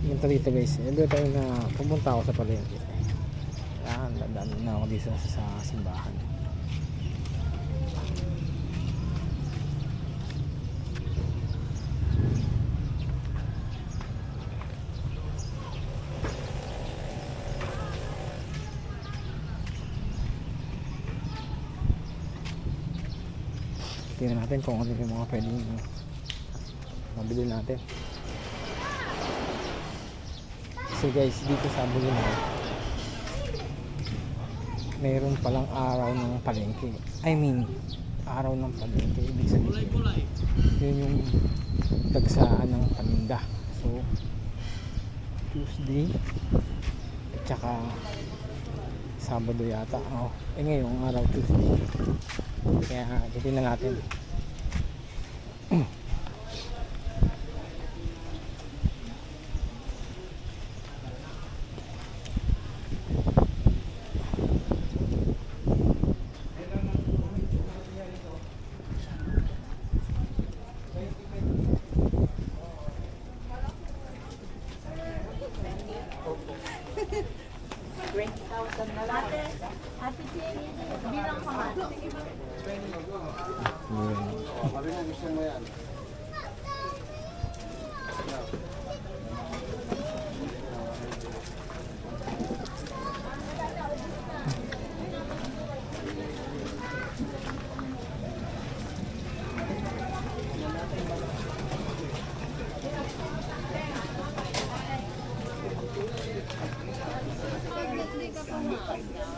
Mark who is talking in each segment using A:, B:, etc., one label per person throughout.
A: Punta dito guys. Every time na pumunta ako sa palengke, yan, dadaan na ako dito sa simbahan. Tingnan natin kung ano yung mga pwedeng mabili natin. So guys, dito sa Bulinaw, mayroon palang araw ng palengke. I mean, araw ng palengke. Ibig sabihin, yun yung tagsaan ng paninda. So, Tuesday, at saka Sabado yata. Oh, ngayong araw Tuesday. Kaya titignan natin.
B: Bilang ka man.
C: Gusto mo yan?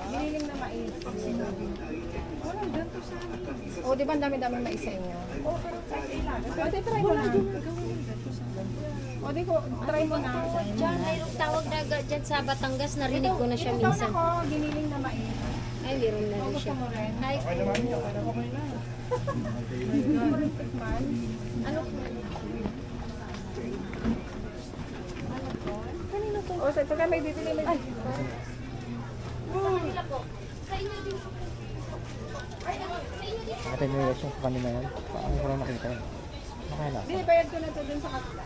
B: Biniling na mais. O, di ba ang dami-dami mais sa inyo? O, di try mo na. O, di ko, try mo na.
D: Diyan, mayroong tawag na dyan sa Batangas, narinig ko na siya
B: Ito
D: minsan.
B: ako, giniling na mais.
D: Ay, meron na rin siya.
B: Gusto mo rin?
D: Hi,
B: Man.
D: ano po? Kanino to?
B: O, so, pagka may bibili, may bibili.
D: Sa kanila po. Sa inyo din po.
A: Natin yung reaction sa kanila yan. Paano ko lang makita yun? Makala.
B: Binibayad ko na to dun sa kapila.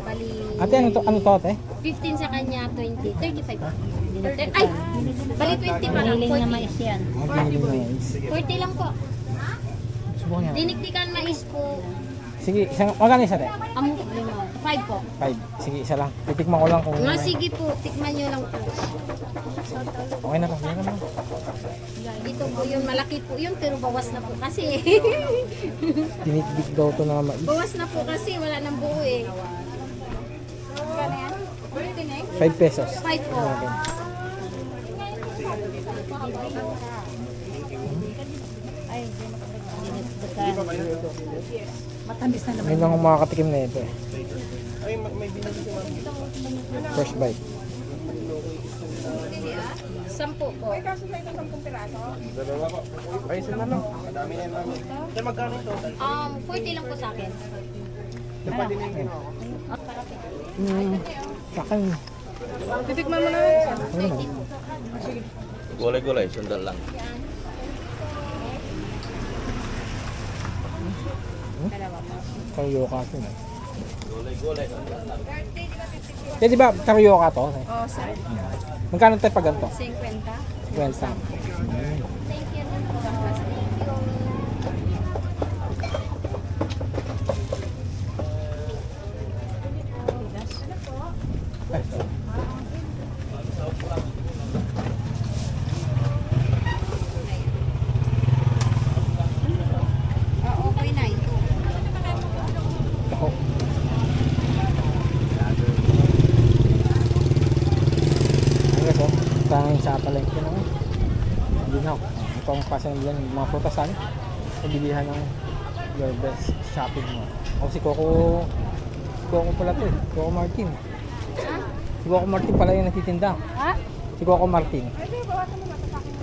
D: Bali,
A: Ate, ano to? Ano to ate?
D: 15 sa kanya, 20, 35. Ay! Bali 20 pa lang, 40.
E: yan.
A: Ang pinili na guys.
D: 40 lang po.
A: Subukan niya.
D: Dinikdikan mais po.
A: Sige, isang, magkano isa ate?
D: Amo, 5 po.
A: 5. Sige, isa lang. Titikman ko lang kung...
D: Nga, sige po, tikman nyo lang po.
A: Okay na to. Sige naman.
D: Dito po yun, malaki po yun, pero bawas na po kasi.
A: Dinikdik daw to na mais.
D: Bawas na po kasi, wala nang buo eh.
A: 5 pesos.
D: 5 po.
A: Okay.
E: Matamis na naman.
A: Ngayon lang akong makakatikim na ito eh. First bite.
D: 10 po.
B: Ay, kaso sa ito 10 piraso.
C: Ay, isa na lang. Madami na yan namin. Kaya magkano ito?
D: 40 lang po sa akin.
A: Sa akin.
B: Titikman mo na.
A: Ano naman?
F: Gulay-gulay, sundal lang.
A: Karyoka ito eh.
F: Gulay-gulay.
A: Kaya di ba karyoka to?
B: O, sir.
A: Magkano tayo pag ganito?
B: 50.
A: 20.
D: Thank you din po.
B: Okay na ito.
A: Ako. Ano ito? Tanging sa palengke naman. Hindi na ako. Ito ang pasan yan. Mga prutasan. Pabilihan ng your best shopping mo. O si Coco pala to eh. Coco Martin. Si Coco Martin pala yung natitinda.
B: Ha?
A: Si Coco Martin.
B: Ay, di, bawasan mo na ito sa akin.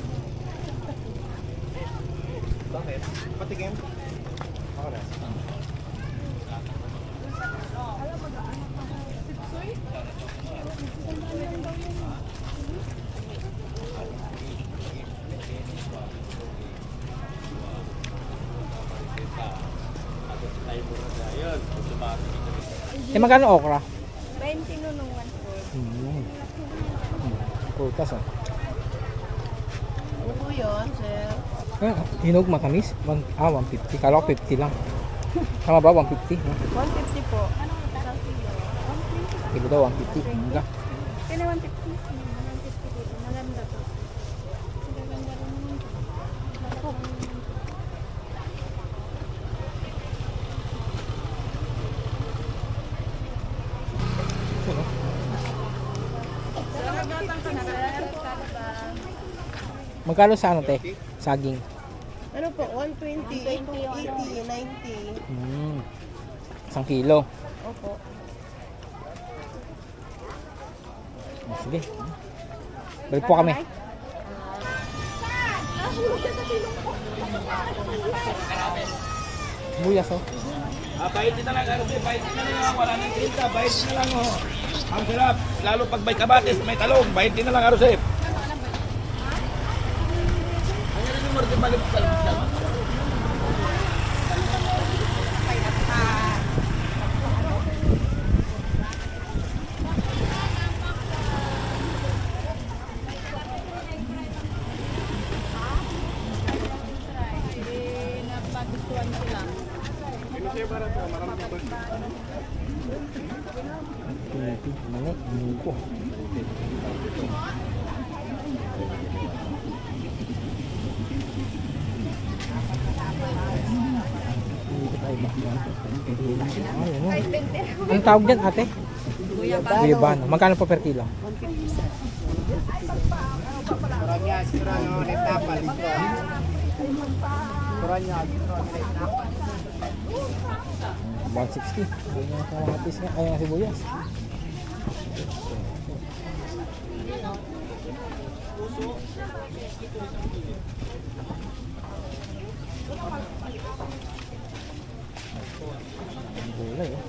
C: Bakit? Patikim? Ako na.
F: Tayo muna na yun. Automatic.
A: Eh, magkano okra?
B: 20 nunungan po.
A: Prutas, oh.
B: Ano po yun, sir?
A: Eh, hinog matamis? 150. Kala ko 50 lang. Tama ba? 150? No?
B: 150 po.
A: Kilo daw, 150. Mangga.
B: Kaya 150. 150 dito. Maganda to. Maganda rin naman to.
A: Ano? Magkano sa ano, te? Saging.
B: Ano po? 120, 80, 90.
A: Isang kilo.
B: Opo.
A: Oh, sige. Balik po kami. Buyas, oh.
F: Bait na lang, ano, bait na lang, wala nang tinta, bait na lang, oh. Ang sarap, lalo pag may kabatis, may talong, bait na lang, Arosep. Ano rin yung martin balik sa
A: Manik, mungko. Ang tawag dyan, ate? Guyabano. Magkano po per kilo?
C: Kurangnya, kurang retapa dito. Kurangnya, kurang retapa.
A: 160. Ayun yung kamatis nga. Ayun ang sibuyas. Ang gulay, oh.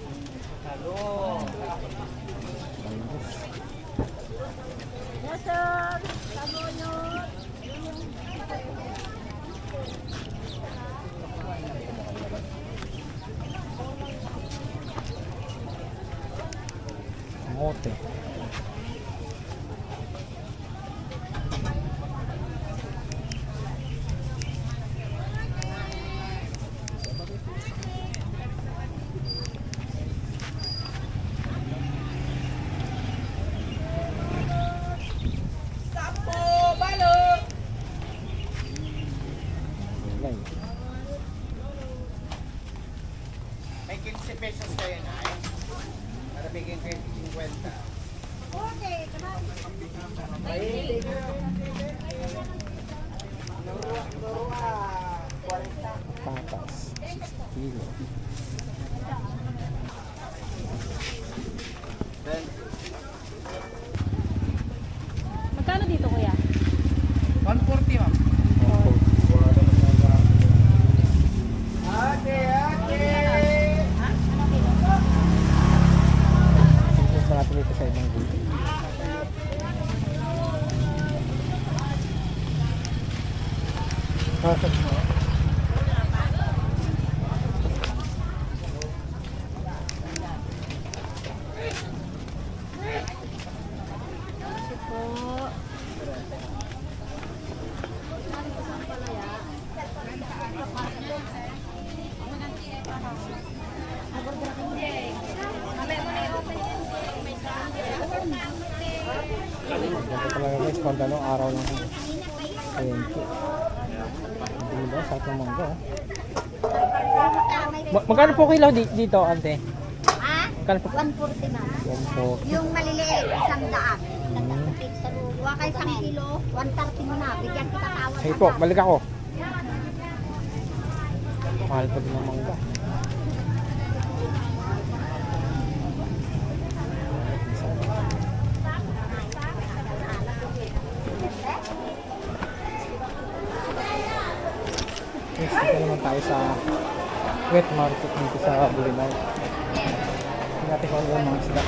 A: Mote. Gulay.
C: May 15 pesos kayo na eh. Para bigyan kayo 50.
A: Patas. 60 kilo.
D: Magkano dito, kuya?
C: 140 ma'am. Ate, ate!
A: Mas malapit dito sa ibang gulay. Ganito talaga guys, pag anong araw lang. 20. Hindi ba? Sarap ng mangga, oh. Magkano po kilo dito, ante?
E: Ah,
A: Magkano po?
E: 140 na.
A: 140.
E: Yung maliliit, 100. Huwa kayo 1 kilo, 130 mo na. Bigyan kita tawad.
A: Sige po, balik ako. Mahal pa din ng mangga. Yes, dito naman tayo sa wet market dito sa Boulevard. Tingnan natin kung ano yung mga isda.